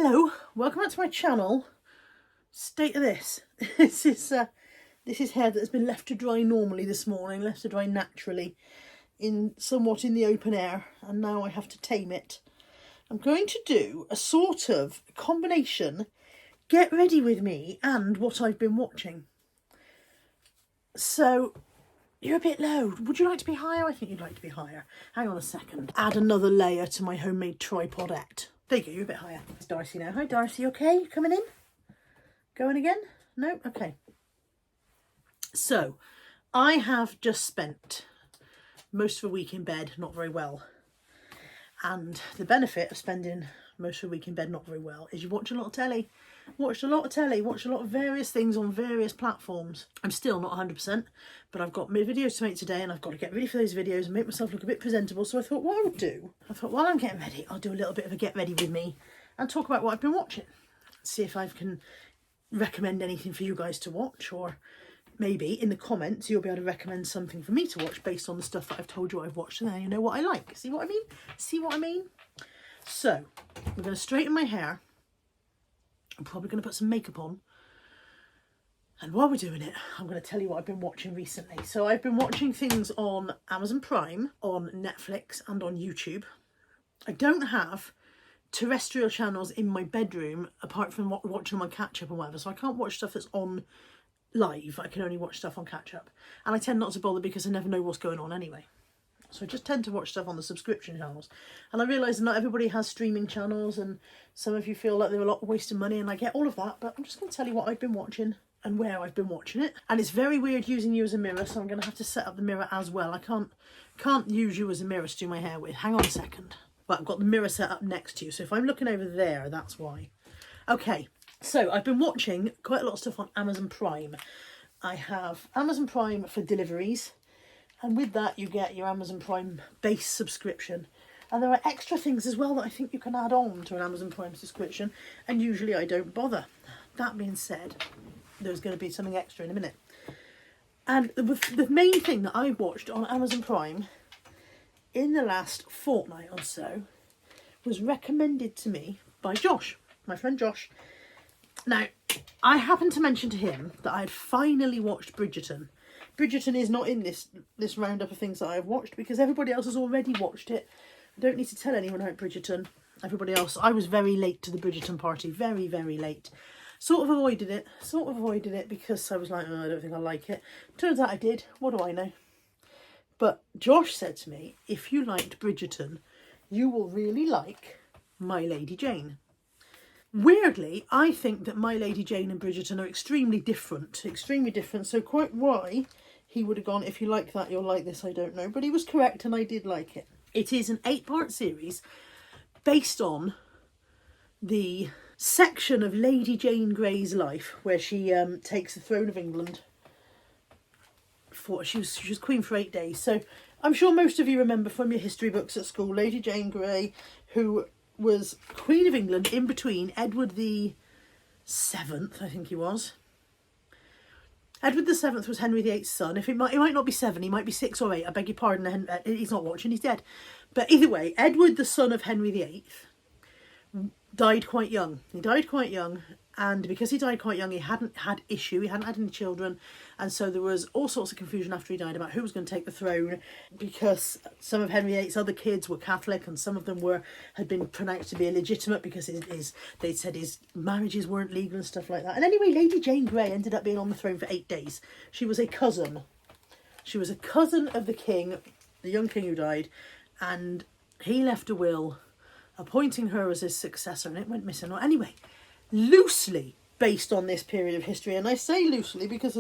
Hello, welcome back to my channel. State of this. This is hair that has been left to dry normally this morning, left to dry naturally, somewhat in the open air, and now I have to tame it. I'm going to do a sort of combination, get ready with me, and what I've been watching. So, you're a bit low. Would you like to be higher? I think you'd like to be higher. Hang on a second. Add another layer to my homemade tripodette. There you go, you're a bit higher. It's Darcy now. Hi Darcy, okay? You coming in? Going again? No? Okay. So, I have just spent most of a week in bed not very well. And the benefit of spending most of a week in bed not very well is you watch a lot of telly. Watched a lot of telly, watched a lot of various things on various platforms. I'm still not 100%, but I've got videos to make today and I've got to get ready for those videos and make myself look a bit presentable. So I thought what I would do, while I'm getting ready, I'll do a little bit of a get ready with me and talk about what I've been watching. See if I can recommend anything for you guys to watch, or maybe in the comments you'll be able to recommend something for me to watch based on the stuff that I've told you I've watched, and then you know what I like. See what I mean? See what I mean? So, we're going to straighten my hair. I'm probably going to put some makeup on. And while we're doing it, I'm going to tell you what I've been watching recently. So I've been watching things on Amazon Prime, on Netflix and on YouTube. I don't have terrestrial channels in my bedroom apart from watching them on catch-up and whatever. So I can't watch stuff that's on live. I can only watch stuff on catch-up. And I tend not to bother because I never know what's going on anyway. So I just tend to watch stuff on the subscription channels. And I realise that not everybody has streaming channels, and some of you feel like they're a lot of waste of money, and I get all of that, but I'm just going to tell you what I've been watching and where I've been watching it. And it's very weird using you as a mirror, so I'm going to have to set up the mirror as well. I can't use you as a mirror to do my hair with. Hang on a second. Well, I've got the mirror set up next to you, so if I'm looking over there, that's why. Okay, so I've been watching quite a lot of stuff on Amazon Prime. I have Amazon Prime for deliveries. And with that, you get your Amazon Prime base subscription. And there are extra things as well that I think you can add on to an Amazon Prime subscription. And usually I don't bother. That being said, there's going to be something extra in a minute. And the main thing that I watched on Amazon Prime in the last fortnight or so was recommended to me by Josh, my friend Josh. Now, I happened to mention to him that I had finally watched Bridgerton. Bridgerton is not in this roundup of things that I've watched because everybody else has already watched it. I don't need to tell anyone about Bridgerton. Everybody else, I was very late to the Bridgerton party, very, very late. Sort of avoided it because I was like, oh, I don't think I like it. Turns out I did. What do I know? But Josh said to me, if you liked Bridgerton, you will really like My Lady Jane. Weirdly, I think that My Lady Jane and Bridgerton are extremely different. So quite why he would have gone, if you like that, you'll like this, I don't know. But he was correct and I did like it. It is an 8-part series based on the section of Lady Jane Grey's life where she takes the throne of England. She was queen for 8 days. So I'm sure most of you remember from your history books at school, Lady Jane Grey, who was Queen of England in between Edward the 7th, I think he was. Edward the 7th was Henry VIII's son. He might not be 7, he might be 6 or 8. I beg your pardon, he's not watching, he's dead. But either way, Edward, the son of Henry VIII, died quite young. And because he died quite young, he hadn't had any children, and so there was all sorts of confusion after he died about who was going to take the throne, because some of Henry VIII's other kids were Catholic and some of them had been pronounced to be illegitimate because they said his marriages weren't legal and stuff like that. And anyway, Lady Jane Grey ended up being on the throne for 8 days. She was a cousin. She was a cousin of the king, the young king who died, and he left a will appointing her as his successor, and it went missing. Anyway, loosely based on this period of history, and I say loosely because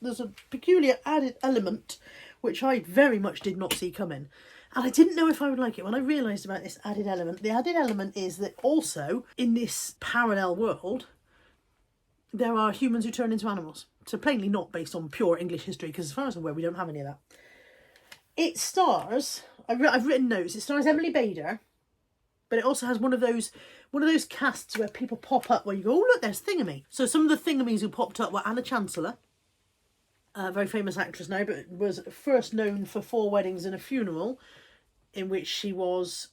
there's a peculiar added element which I very much did not see coming, and I didn't know if I would like it. When I realised about this added element, the added element is that also in this parallel world there are humans who turn into animals. So plainly not based on pure English history, because as far as I'm aware we don't have any of that. It stars, I've written notes, it stars Emily Bader, but it also has one of those casts where people pop up where you go, oh look, there's Thingamy. So some of the Thingamies who popped up were Anna Chancellor, a very famous actress now, but was first known for 4 Weddings and a Funeral, in which she was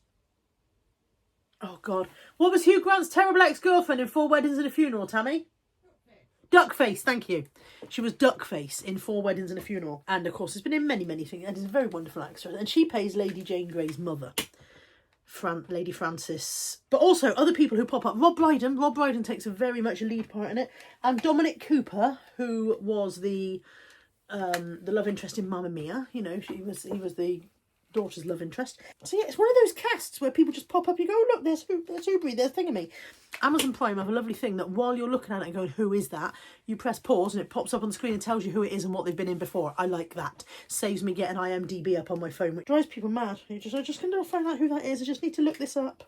Oh, God. What was Hugh Grant's terrible ex-girlfriend in Four Weddings and a Funeral, Tammy? Duckface, thank you. She was Duckface in Four Weddings and a Funeral. And, of course, has been in many, many things. And is a very wonderful actress. And she plays Lady Jane Grey's mother, Lady Frances. But also other people who pop up. Rob Brydon takes a very much a lead part in it. And Dominic Cooper, who was the love interest in Mamma Mia. You know, he was the daughter's love interest. So yeah, it's one of those casts where people just pop up, you go, oh, look, there's Hubry, there's Thingamy. Amazon Prime have a lovely thing that while you're looking at it and going, who is that? You press pause and it pops up on the screen and tells you who it is and what they've been in before. I like that. Saves me getting IMDb up on my phone, which drives people mad. I just can never find out who that is. I just need to look this up.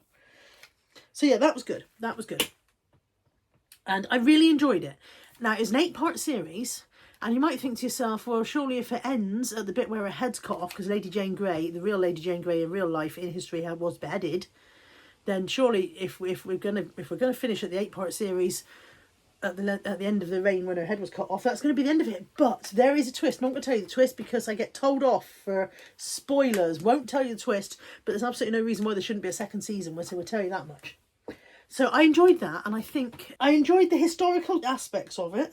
So yeah, that was good. That was good. And I really enjoyed it. Now, it's an 8-part series. And you might think to yourself, well, surely if it ends at the bit where her head's cut off, because Lady Jane Grey, the real Lady Jane Grey in real life in history, was beheaded, then surely if we're gonna finish at the 8-part series at the end of the reign when her head was cut off, that's going to be the end of it. But there is a twist. I'm not going to tell you the twist because I get told off for spoilers. Won't tell you the twist, but there's absolutely no reason why there shouldn't be a second season. So we'll tell you that much. So I enjoyed that, and I think I enjoyed the historical aspects of it.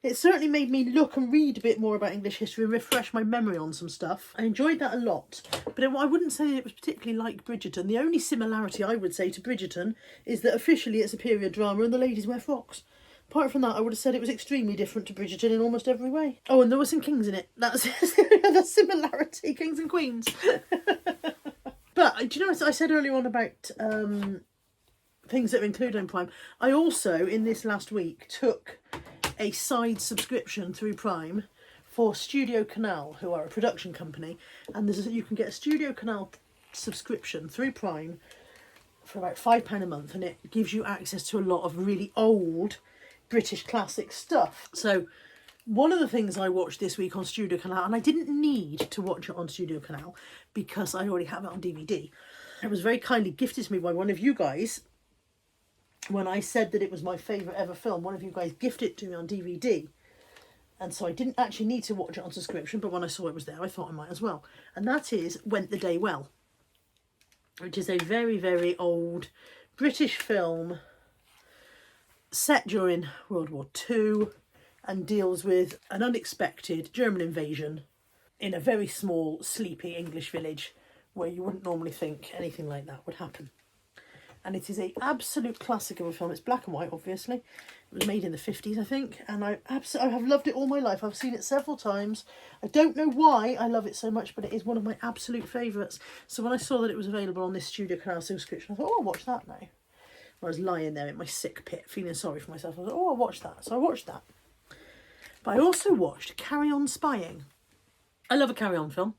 It certainly made me look and read a bit more about English history and refresh my memory on some stuff. I enjoyed that a lot. But I wouldn't say it was particularly like Bridgerton. The only similarity I would say to Bridgerton is that officially it's a period drama and the ladies wear frocks. Apart from that, I would have said it was extremely different to Bridgerton in almost every way. Oh, and there were some kings in it. That's the other similarity. Kings and queens. But, do you know what I said earlier on about things that are included in Prime? I also, in this last week, took a side subscription through Prime for Studio Canal, who are a production company, and you can get a Studio Canal subscription through Prime for about £5 a month, and it gives you access to a lot of really old British classic stuff. So one of the things I watched this week on Studio Canal, and I didn't need to watch it on Studio Canal because I already have it on DVD. It was very kindly gifted to me by one of you guys. When I said that it was my favourite ever film, one of you guys gifted it to me on DVD. And so I didn't actually need to watch it on subscription, but when I saw it was there, I thought I might as well. And that is Went the Day Well, which is a very, very old British film set during World War II and deals with an unexpected German invasion in a very small, sleepy English village where you wouldn't normally think anything like that would happen. And it is an absolute classic of a film. It's black and white, obviously. It was made in the 50s, I think. And I have loved it all my life. I've seen it several times. I don't know why I love it so much, but it is one of my absolute favourites. So when I saw that it was available on this Studio Canal subscription, I thought, oh, I'll watch that now. I was lying there in my sick pit, feeling sorry for myself. I thought, oh, I'll watch that. So I watched that. But I also watched Carry On Spying. I love a Carry On film.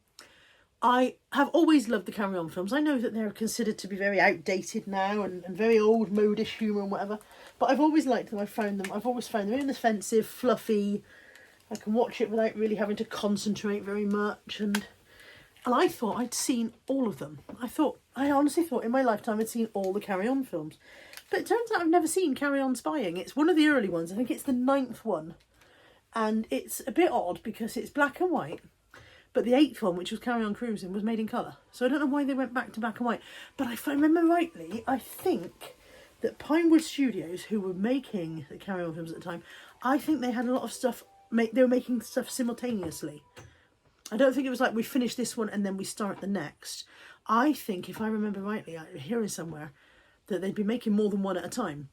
I have always loved the Carry On films. I know that they're considered to be very outdated now and very old modish humour and whatever, but I've always liked them. I've always found them inoffensive, fluffy. I can watch it without really having to concentrate very much, and I thought I'd seen all of them. I honestly thought in my lifetime I'd seen all the Carry On films, but it turns out I've never seen Carry On Spying. It's one of the early ones. I think it's the 9th one, and it's a bit odd because it's black and white. But the 8th one, which was Carry On Cruising, was made in colour. So I don't know why they went back to black and white. But if I remember rightly, I think that Pinewood Studios, who were making the Carry On films at the time, I think they had a lot of stuff, they were making stuff simultaneously. I don't think it was like we finish this one and then we start the next. I think, if I remember rightly, I'm hearing somewhere, that they'd be making more than one at a time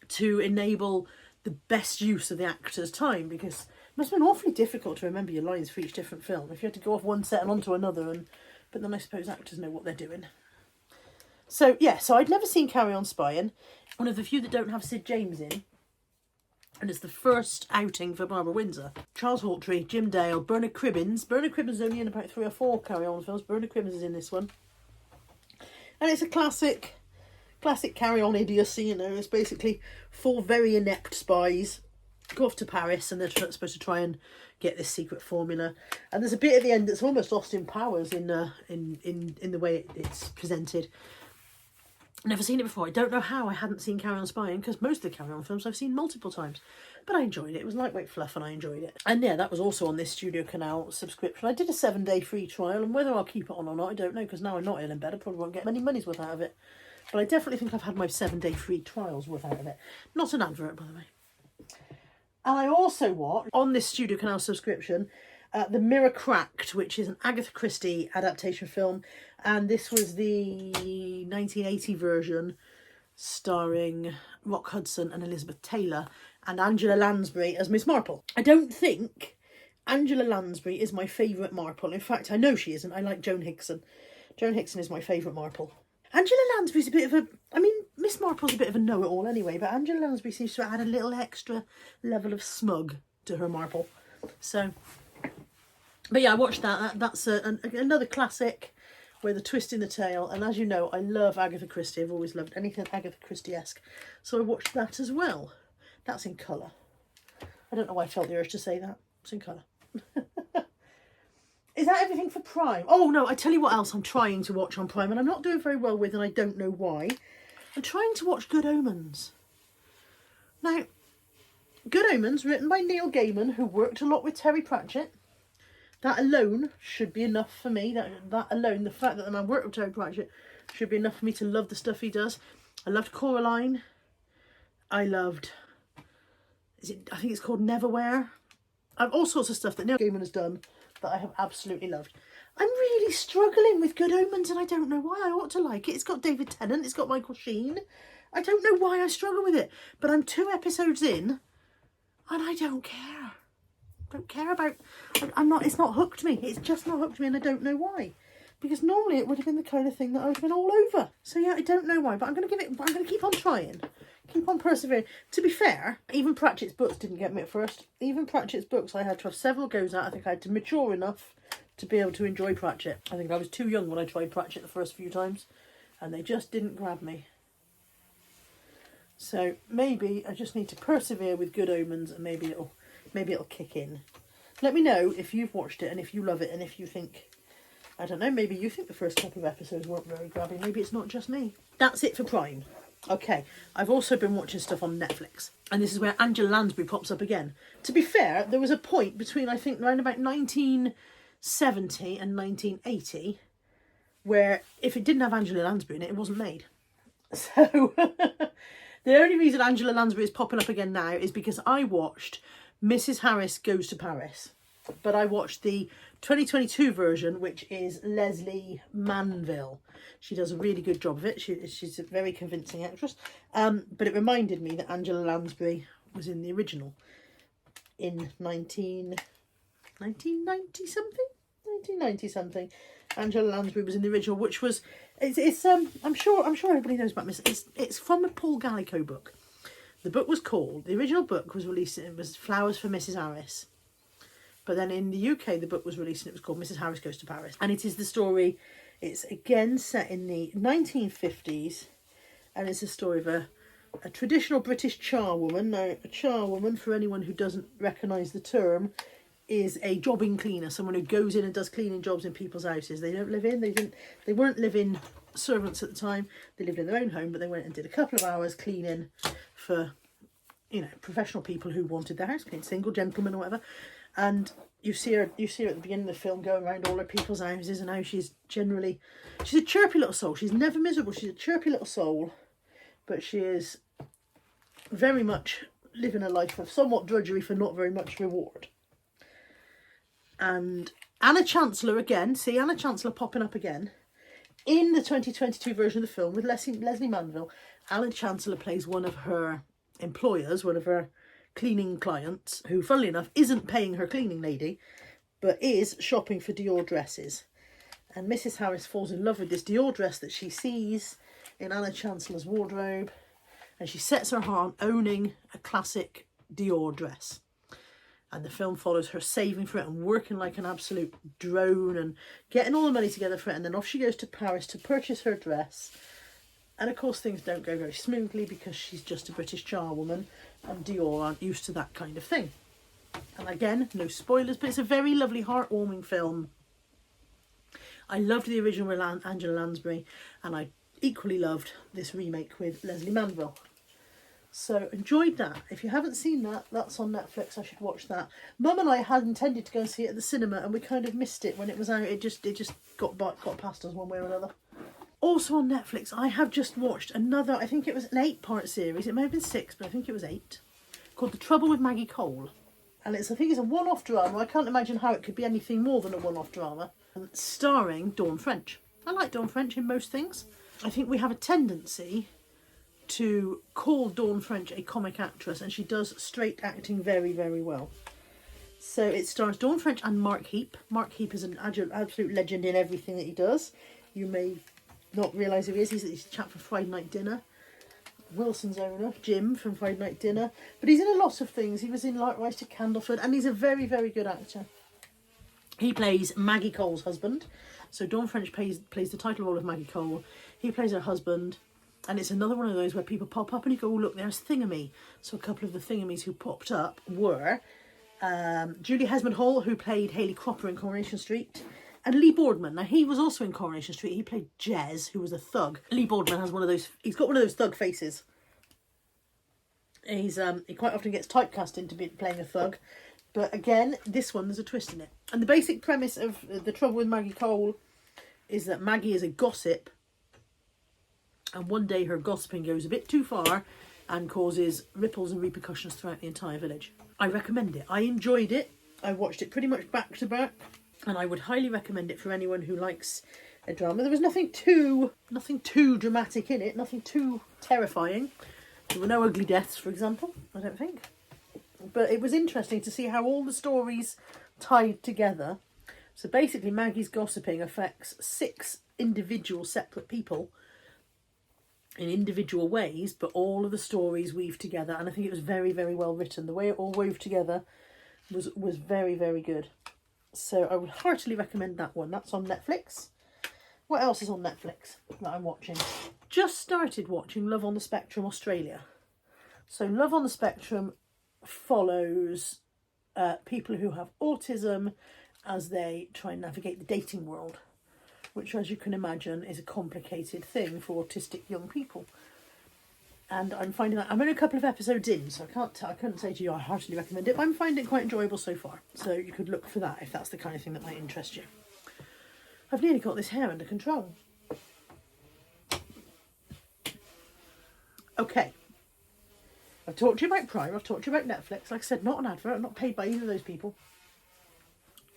to enable the best use of the actor's time, because it must have been awfully difficult to remember your lines for each different film if you had to go off one set and onto another, but then I suppose actors know what they're doing. So yeah, so I'd never seen Carry On Spying, one of the few that don't have Sid James in, and it's the first outing for Barbara Windsor. Charles Hawtrey, Jim Dale, Bernard Cribbins. Bernard Cribbins is only in about 3 or 4 Carry On films. Bernard Cribbins is in this one. And it's a classic Carry On idiocy, you know. It's basically 4 very inept spies go off to Paris and they're supposed to try and get this secret formula. And there's a bit at the end that's almost Austin Powers in the way it's presented. Never seen it before. I don't know how I hadn't seen Carry On Spying, because most of the Carry On films I've seen multiple times. But I enjoyed it. It was lightweight fluff and I enjoyed it. And yeah, that was also on this Studio Canal subscription. I did a 7-day free trial, and whether I'll keep it on or not, I don't know, because now I'm not ill in bed, I probably won't get many money's worth out of it. But I definitely think I've had my 7-day free trials worth out of it. Not an advert, by the way. And I also watched, on this Studio Canal subscription, The Mirror Cracked, which is an Agatha Christie adaptation film. And this was the 1980 version, starring Rock Hudson and Elizabeth Taylor, and Angela Lansbury as Miss Marple. I don't think Angela Lansbury is my favourite Marple. In fact, I know she isn't. I like Joan Hickson. Joan Hickson is my favourite Marple. Angela Lansbury's a bit of a... I mean, Miss Marple's a bit of a know-it-all anyway, but Angela Lansbury seems to have had a little extra level of smug to her Marple. So... But yeah, I watched that. That's another classic with a twist in the tale. And as you know, I love Agatha Christie. I've always loved anything Agatha Christie-esque. So I watched that as well. That's in colour. I don't know why I felt the urge to say that. It's in colour. Is that everything for Prime? Oh no, I tell you what else I'm trying to watch on Prime, and I'm not doing very well with, and I don't know why. I'm trying to watch Good Omens. Now, Good Omens, written by Neil Gaiman, who worked a lot with Terry Pratchett. That alone should be enough for me. That alone, the fact that the man worked with Terry Pratchett, should be enough for me to love the stuff he does. I loved Coraline. I loved... I think it's called Neverwhere. I've all sorts of stuff that Neil Gaiman has done that I have absolutely loved. I'm really struggling with Good Omens, and I don't know why. I ought to like it. It's got David Tennant. It's got Michael Sheen. I don't know why I struggle with it. But I'm 2 episodes in, and I don't care. Don't care about... I'm not... It's not hooked me. It's just not hooked me, and I don't know why. Because normally it would have been the kind of thing that I would have been all over. So yeah, I don't know why, but I'm going to give it... I'm going to keep on trying. Keep on persevering. To be fair, even Pratchett's books didn't get me at first. Even Pratchett's books I had to have several goes at. I think I had to mature enough to be able to enjoy Pratchett. I think I was too young when I tried Pratchett the first few times, and they just didn't grab me. So maybe I just need to persevere with Good Omens, and maybe it'll kick in. Let me know if you've watched it and if you love it, and if you think, I don't know, maybe you think the first couple of episodes weren't very grabby. Maybe it's not just me. That's it for Prime. Okay, I've also been watching stuff on Netflix, and this is where Angela Lansbury pops up again. To be fair, there was a point between, I think, around about 1970 and 1980 where if it didn't have Angela Lansbury in it, it wasn't made. So the only reason Angela Lansbury is popping up again now is because I watched Mrs. Harris Goes to Paris, but I watched the 2022 version, which is Leslie Manville. She does a really good job of it. She's a very convincing actress. But it reminded me that Angela Lansbury was in the original in 1990 something. Angela Lansbury was in the original, which was I'm sure everybody knows about this. It's from a Paul Gallico book. The book was called, the original book was released, it was Flowers for Mrs. Harris. But then in the UK, the book was released and it was called Mrs. Harris Goes to Paris. And it is the story, it's again set in the 1950s. And it's a story of a traditional British charwoman. Now, a charwoman, for anyone who doesn't recognise the term, is a jobbing cleaner. Someone who goes in and does cleaning jobs in people's houses. They don't live in, they weren't live-in servants at the time. They lived in their own home, but they went and did a couple of hours cleaning for, professional people who wanted their house cleaned, single gentlemen or whatever. And you see her at the beginning of the film going around all her people's houses, and how she's a chirpy little soul. She's never miserable. She's a chirpy little soul, but she is very much living a life of somewhat drudgery for not very much reward. And Anna Chancellor again, see Anna Chancellor popping up again in the 2022 version of the film with Leslie Manville. Anna Chancellor plays one of her employers, one of her cleaning clients, who, funnily enough, isn't paying her cleaning lady, but is shopping for Dior dresses. And Mrs. Harris falls in love with this Dior dress that she sees in Anna Chancellor's wardrobe, and she sets her heart on owning a classic Dior dress. And the film follows her saving for it and working like an absolute drone and getting all the money together for it. And then off she goes to Paris to purchase her dress. And of course things don't go very smoothly because she's just a British charwoman and Dior aren't used to that kind of thing. And again, no spoilers, but it's a very lovely, heartwarming film. I loved the original with Angela Lansbury, and I equally loved this remake with Leslie Manville. So enjoyed that. If you haven't seen that, that's on Netflix. I should watch that. Mum and I had intended to go and see it at the cinema, and we kind of missed it when it was out. It just got past us one way or another. Also on Netflix, I have just watched another, I think it was an 8-part series. It may have been 6, but I think it was 8. Called The Trouble with Maggie Cole. And I think it's a one-off drama. I can't imagine how it could be anything more than a one-off drama. Starring Dawn French. I like Dawn French in most things. I think we have a tendency to call Dawn French a comic actress, and she does straight acting very, very well. So it stars Dawn French and Mark Heap. Mark Heap is an absolute legend in everything that he does. You may not realise who he is. He's a chap from Friday Night Dinner. Wilson's owner, Jim from Friday Night Dinner. But he's in a lot of things. He was in Light Rise to Candleford, and he's a very, very good actor. He plays Maggie Cole's husband. So Dawn French plays the title role of Maggie Cole. He plays her husband. And it's another one of those where people pop up and you go, oh, look, there's Thingamy. So a couple of the Thingamies who popped up were Julie Hesmond Hall, who played Hayley Cropper in Coronation Street, and Lee Boardman. Now, he was also in Coronation Street. He played Jez, who was a thug. Lee Boardman has one of those, he's got one of those thug faces. He quite often gets typecast into playing a thug. But again, this one, there's a twist in it. And the basic premise of The Trouble with Maggie Cole is that Maggie is a gossip. And one day her gossiping goes a bit too far and causes ripples and repercussions throughout the entire village. I recommend it. I enjoyed it. I watched it pretty much back to back. And I would highly recommend it for anyone who likes a drama. There was nothing too dramatic in it. Nothing too terrifying. There were no ugly deaths, for example, I don't think. But it was interesting to see how all the stories tied together. So basically Maggie's gossiping affects 6 individual separate people in individual ways, but all of the stories weave together, and I think it was very, very well written. The way it all wove together was very, very good. So I would heartily recommend that one. That's on Netflix. What else is on Netflix that I'm watching? Just started watching Love on the Spectrum Australia. So Love on the Spectrum follows people who have autism as they try and navigate the dating world, which, as you can imagine, is a complicated thing for autistic young people. And I'm finding that I'm only a couple of episodes in, so I couldn't say to you I heartily recommend it, but I'm finding it quite enjoyable so far. So you could look for that if that's the kind of thing that might interest you. I've nearly got this hair under control. Okay. I've talked to you about Prime, I've talked to you about Netflix. Like I said, not an advert, I'm not paid by either of those people.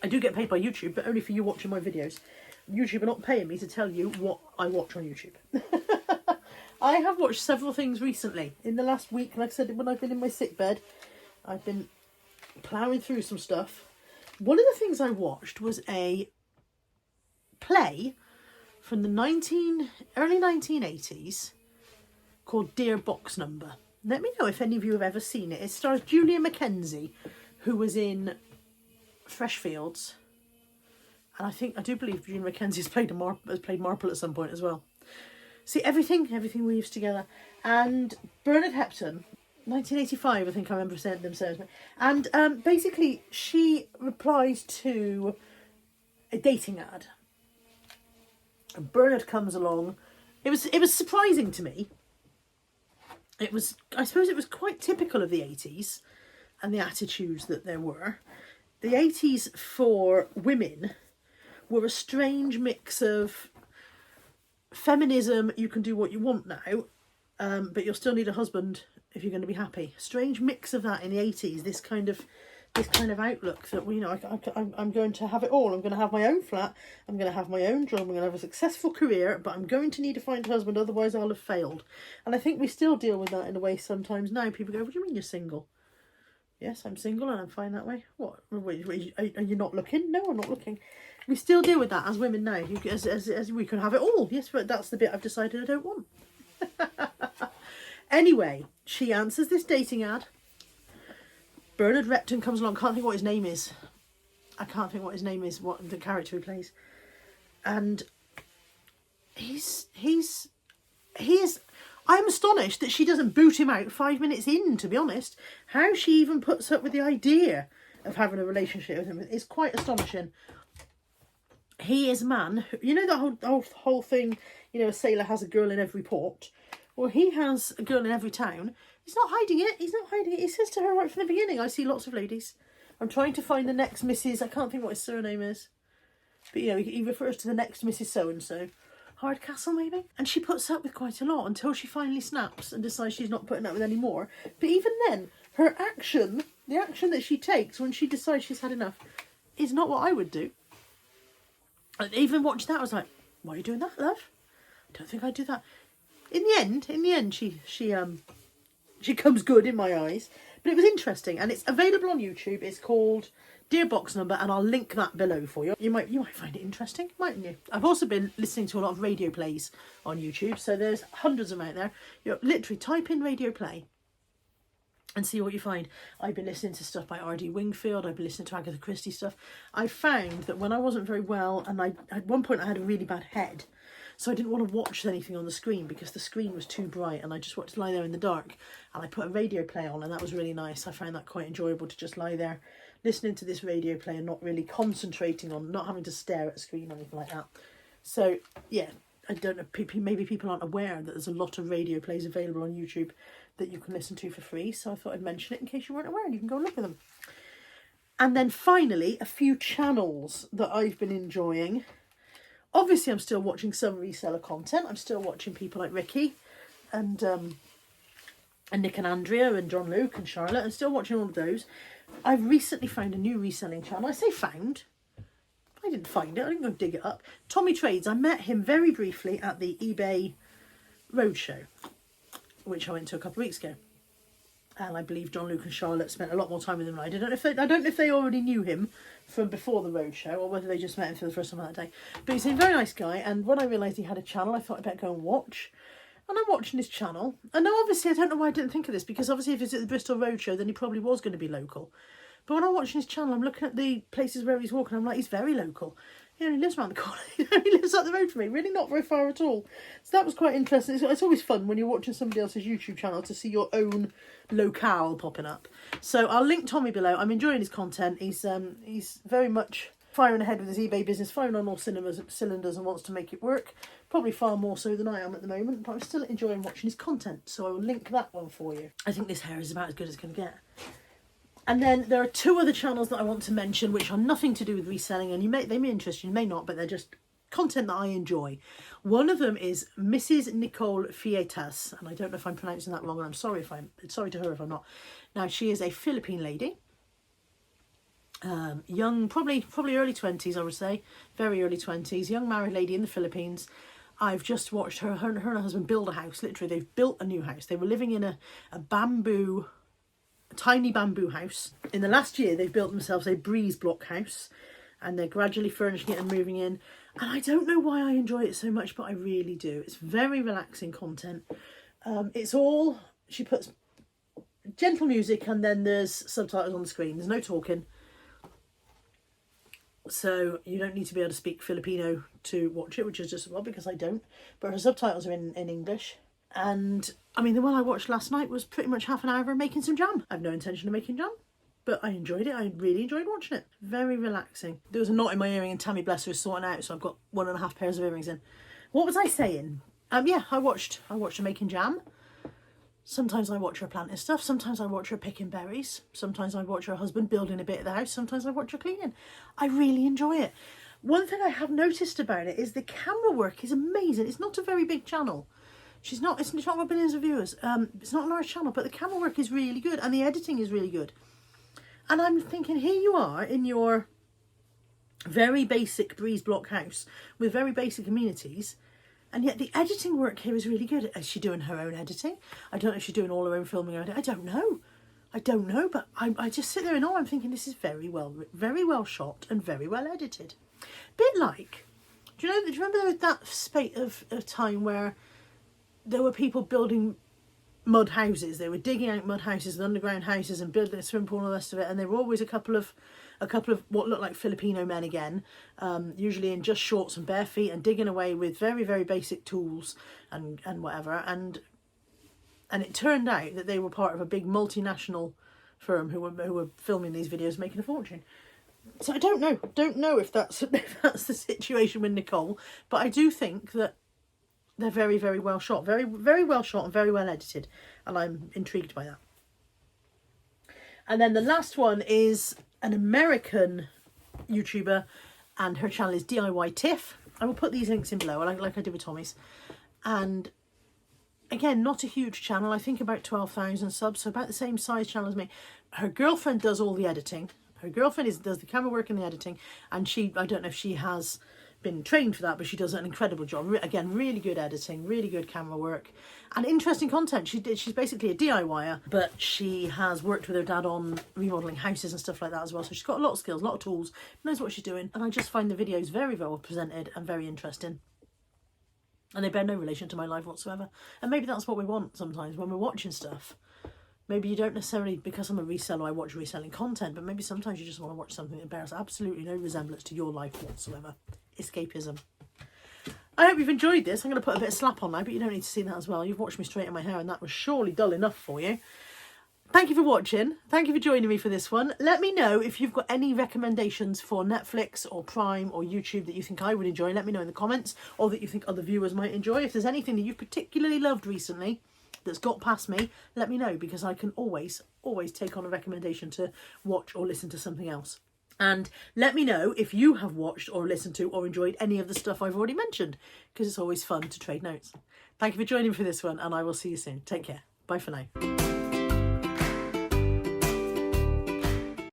I do get paid by YouTube, but only for you watching my videos. YouTube are not paying me to tell you what I watch on YouTube. I have watched several things recently. In the last week, like I said, when I've been in my sick bed, I've been ploughing through some stuff. One of the things I watched was a play from the early 1980s called Dear Box Number. Let me know if any of you have ever seen it. It stars Julia Mackenzie, who was in Freshfields. And I do believe Julia Mackenzie has played Marple at some point as well. See, everything weaves together. And Bernard Hepton, 1985, I think I remember saying them saying. And basically, she replies to a dating ad. And Bernard comes along. It was surprising to me. I suppose it was quite typical of the 80s and the attitudes that there were. The 80s for women were a strange mix of feminism, you can do what you want now, but you'll still need a husband if you're going to be happy. Strange mix of that in the 80s, this kind of outlook that, you know, I'm going to have it all. I'm going to have my own flat, I'm going to have my own job, I'm going to have a successful career, but I'm going to need to find a husband, otherwise I'll have failed. And I think we still deal with that in a way sometimes now. People go, what do you mean you're single? Yes, I'm single and I'm fine that way. What? Are you not looking? No, I'm not looking. We still deal with that as women now. As we can have it all. Yes, but that's the bit I've decided I don't want. Anyway, she answers this dating ad. Bernard Repton comes along. Can't think what his name is. I can't think what his name is. What the character he plays. And he is. I'm astonished that she doesn't boot him out 5 minutes in, to be honest. How she even puts up with the idea of having a relationship with him is quite astonishing. He is a man, you know that whole thing, you know, a sailor has a girl in every port. Well, he has a girl in every town. He's not hiding it. He says to her right from the beginning, I see lots of ladies. I'm trying to find the next Mrs. I can't think what his surname is. But, you know, he refers to the next Mrs. So-and-so. Hardcastle maybe. And she puts up with quite a lot until she finally snaps and decides she's not putting up with any more. But even then, her action, the action that she takes when she decides she's had enough, is not what I would do. And even watching that, I was like, why are you doing that, love? I don't think I'd do that. In the end, she comes good in my eyes. But it was interesting, and it's available on YouTube. It's called Dear Box Number, and I'll link that below for you. You might find it interesting, mightn't you? I've also been listening to a lot of radio plays on YouTube, so there's hundreds of them out there. Literally type in radio play and see what you find. I've been listening to stuff by R.D. Wingfield. I've been listening to Agatha Christie stuff. I found that when I wasn't very well, and at one point I had a really bad head, so I didn't want to watch anything on the screen because the screen was too bright, and I just wanted to lie there in the dark. And I put a radio play on, and that was really nice. I found that quite enjoyable, to just lie there listening to this radio play and not really concentrating on, not having to stare at a screen or anything like that. So yeah, I don't know, maybe people aren't aware that there's a lot of radio plays available on YouTube that you can listen to for free. So I thought I'd mention it in case you weren't aware, and you can go and look at them. And then finally, a few channels that I've been enjoying. Obviously, I'm still watching some reseller content. I'm still watching people like Ricky and Nick and Andrea and John Luke and Charlotte. I'm still watching all of those. I've recently found a new reselling channel. I say found. I didn't find it. I didn't go dig it up. Tommy Trades. I met him very briefly at the eBay Roadshow, which I went to a couple of weeks ago. And I believe John Luke and Charlotte spent a lot more time with him than I did. I don't know if they already knew him from before the roadshow, or whether they just met him for the first time that day. But he's a very nice guy, and when I realised he had a channel, I thought I'd better go and watch. And I'm watching his channel. And now, obviously, I don't know why I didn't think of this, because obviously if it's at the Bristol Roadshow, then he probably was going to be local. But when I'm watching his channel, I'm looking at the places where he's walking, I'm like, he's very local. He only lives around the corner. He lives up the road from me. Really not very far at all. So that was quite interesting. It's always fun when you're watching somebody else's YouTube channel to see your own locale popping up. So I'll link Tommy below. I'm enjoying his content. He's very much firing ahead with his eBay business, firing on all cylinders and wants to make it work. Probably far more so than I am at the moment, but I'm still enjoying watching his content. So I will link that one for you. I think this hair is about as good as it's going to get. And then there are two other channels that I want to mention, which are nothing to do with reselling, and they may interest you, you may not, but they're just content that I enjoy. One of them is Mrs. Nicole Fietas, and I don't know if I'm pronouncing that wrong, and I'm sorry to her if I'm not. Now, she is a Philippine lady, young, probably early 20s, I would say, very early 20s, young married lady in the Philippines. I've just watched her and her husband build a house. Literally, they've built a new house. They were living in a tiny bamboo house. In the last year, they've built themselves a breeze block house, and they're gradually furnishing it and moving in. And I don't know why I enjoy it so much, but I really do. It's very relaxing content. She puts gentle music, and then there's subtitles on the screen. There's no talking. So you don't need to be able to speak Filipino to watch it, which is just, well, because I don't. But her subtitles are in English. And I mean, the one I watched last night was pretty much half an hour of her making some jam. I have no intention of making jam, but I enjoyed it. I really enjoyed watching it. Very relaxing. There was a knot in my earring, and Tammy, bless her, is sorting out, so I've got 1.5 pairs of earrings in. What was I saying? Yeah, I watched her making jam. Sometimes I watch her planting stuff. Sometimes I watch her picking berries. Sometimes I watch her husband building a bit of the house. Sometimes I watch her cleaning. I really enjoy it. One thing I have noticed about it is the camera work is amazing. It's not a very big channel. It's not got billions of viewers. It's not a large channel, but the camera work is really good, and the editing is really good. And I'm thinking, here you are in your very basic breeze block house with very basic amenities, and yet the editing work here is really good. Is she doing her own editing? I don't know if she's doing all her own filming. I don't know, but I just sit there and I'm thinking, this is very well shot and very well edited. Bit like, do you remember there was that spate of time where there were people building mud houses? They were digging out mud houses and underground houses and building a swimming pool and all the rest of it. And they were always a couple of what looked like Filipino men again, usually in just shorts and bare feet, and digging away with very, very basic tools and whatever. And it turned out that they were part of a big multinational firm who were filming these videos, making a fortune. So I don't know if that's the situation with Nicole, but I do think that they're very, very well shot, very, very well shot and very well edited, and I'm intrigued by that. And then the last one is an American YouTuber, and her channel is DIY Tiff. I will put these links in below, like I did with Tommy's. And again, not a huge channel. I think about 12,000 subs, so about the same size channel as me. Her girlfriend does all the editing. Her girlfriend does the camera work and the editing, and I don't know if she has been trained for that, but she does an incredible job. Again, really good editing, really good camera work, and interesting content. She's basically a DIYer, but she has worked with her dad on remodeling houses and stuff like that as well. So she's got a lot of skills, a lot of tools, knows what she's doing, and I just find the videos very well presented and very interesting. And they bear no relation to my life whatsoever. And maybe that's what we want sometimes when we're watching stuff. Maybe you don't necessarily, because I'm a reseller, I watch reselling content, but maybe sometimes you just want to watch something that bears absolutely no resemblance to your life whatsoever. Escapism. I hope you've enjoyed this. I'm going to put a bit of slap on now, but you don't need to see that as well. You've watched me straighten my hair, and that was surely dull enough for you. Thank you for watching. Thank you for joining me for this one. Let me know if you've got any recommendations for Netflix or Prime or YouTube that you think I would enjoy. Let me know in the comments, or that you think other viewers might enjoy. If there's anything that you've particularly loved recently that's got past me, let me know, because I can always take on a recommendation to watch or listen to something else. And let me know if you have watched or listened to or enjoyed any of the stuff I've already mentioned, because it's always fun to trade notes. Thank you for joining me for this one, and I will see you soon. Take care. Bye for now.